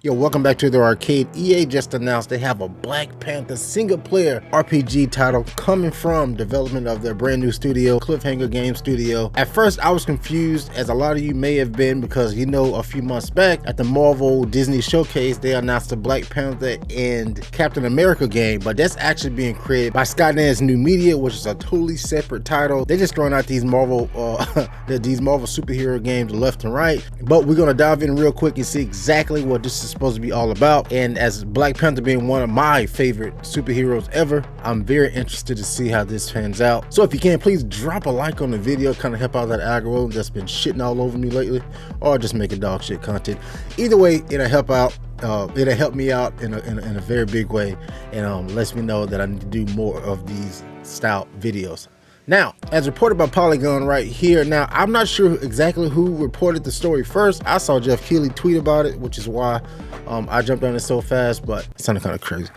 Yo, welcome back to the arcade. EA just announced they have a Black Panther single-player RPG title coming from development of their brand new studio, Cliffhanger Games studio. At first, I was confused, as a lot of you may have been, because a few months back at the Marvel Disney Showcase, they announced the Black Panther and Captain America game, but that's actually being created by Skydance New Media, which is a totally separate title. They're just throwing out these Marvel superhero games left and right, but we're gonna dive in real quick and see exactly what this is supposed to be all about. And as Black Panther being one of my favorite superheroes ever, I'm very interested to see how this pans out. So if you can, please drop a like on the video, kind of help out that algorithm that's been shitting all over me lately, or just making dog shit content. Either way, it'll help out. It'll help me out in a very big way, and lets me know that I need to do more of these style videos. Now, as reported by Polygon right here, now I'm not sure exactly who reported the story first. I saw Jeff Keighley tweet about it, which is why I jumped on it so fast, but it sounded kind of crazy.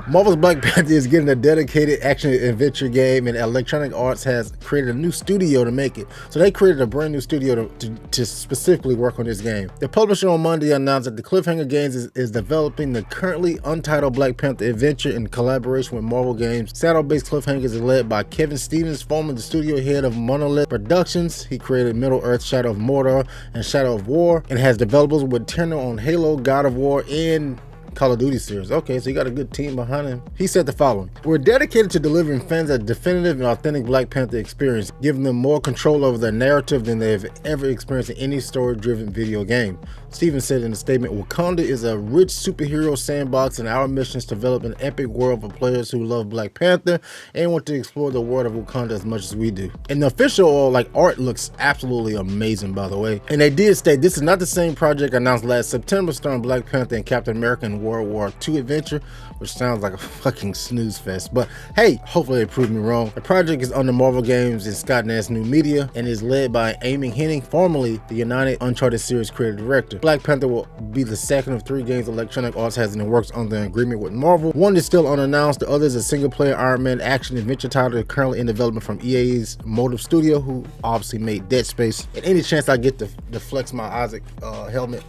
Marvel's Black Panther is getting a dedicated action adventure game, and Electronic Arts has created a new studio to make it. So they created a brand new studio to specifically work on this game. The publisher on Monday announced that the Cliffhanger Games is developing the currently untitled Black Panther adventure in collaboration with Marvel Games. Saddle-based Cliffhangers is led by Kevin Stevens, former the studio head of Monolith Productions. He created Middle-earth, Shadow of Mordor, and Shadow of War, and has developers with tenure on Halo, God of War, and Call of Duty series. Okay, so you got a good team behind him. He said the following: "We're dedicated to delivering fans a definitive and authentic Black Panther experience, giving them more control over their narrative than they've ever experienced in any story-driven video game." Stevens said in a statement, "Wakanda is a rich superhero sandbox, and our mission is to develop an epic world for players who love Black Panther and want to explore the world of Wakanda as much as we do." And the official art looks absolutely amazing, by the way. And they did state this is not the same project announced last September starring Black Panther and Captain America in World War II adventure, which sounds like a fucking snooze fest. But hey, hopefully they prove me wrong. The project is under Marvel Games and Skydance New Media and is led by Amy Hennig, formerly the United Uncharted series creative director. Black Panther will be the second of 3 games Electronic Arts has in the works under an agreement with Marvel. One is still unannounced. The other is a single-player Iron Man action adventure title currently in development from EA's Motive Studio, who obviously made Dead Space. And any chance I get to flex my Isaac helmet,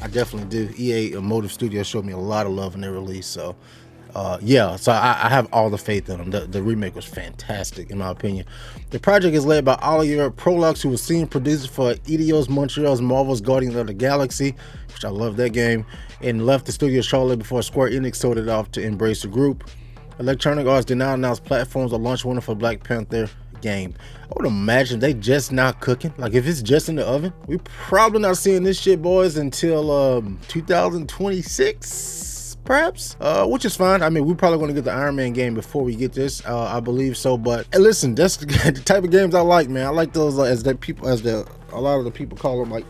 I definitely do. EA Motive Studio showed me a lot of love in their release, so yeah, so I have all the faith in them. The remake was fantastic, in my opinion. The project is led by Olivier Prolux, who was senior producer for Eidos Montreal's Marvel's Guardians of the Galaxy, which I love that game, and left the studio shortly before Square Enix sold it off to Embrace the Group. Electronic Arts did not announce platforms or launch window for Black Panther game. I would imagine they just not cooking. Like, if it's just in the oven, we probably not seeing this shit, boys, until 2026 perhaps, which is fine. I mean, we're probably going to get the Iron Man game before we get this, I believe so. But hey, listen, that's the type of games I like, man. I like those a lot of the people call them like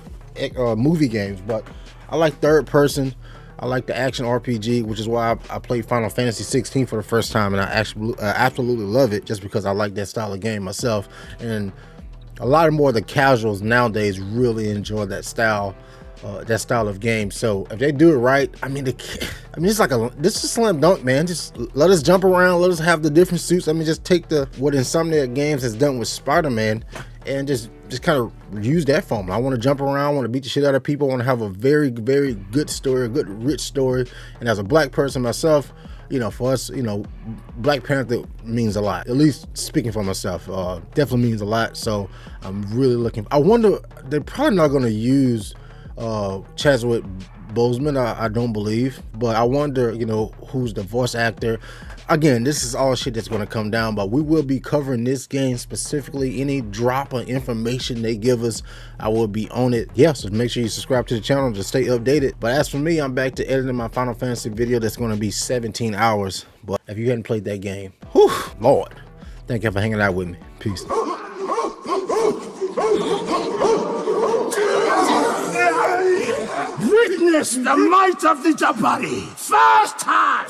movie games, but I like third person. I like the action RPG, which is why I played Final Fantasy 16 for the first time, and I actually absolutely love it, just because I like that style of game myself. And a lot more of the casuals nowadays really enjoy that style of game. So if they do it right, I mean, this is a slam dunk, man. Just let us jump around, let us have the different suits. I mean, just take what Insomniac Games has done with Spider-Man and just kind of use that formula. I want to jump around, I want to beat the shit out of people, I want to have a very, very good story, a good, rich story. And as a black person myself, for us, Black Panther means a lot. At least speaking for myself, definitely means a lot. So I'm really I wonder, they're probably not going to use Chadwick Boseman, I don't believe, but I wonder, who's the voice actor. Again, this is all shit that's going to come down, but we will be covering this game specifically. Any drop of information they give us, I will be on it. Yeah, so make sure you subscribe to the channel to stay updated. But as for me, I'm back to editing my Final Fantasy video that's going to be 17 hours. But if you hadn't played that game, whew, Lord, thank you for hanging out with me. Peace. Witness the might of the Jabari. First time.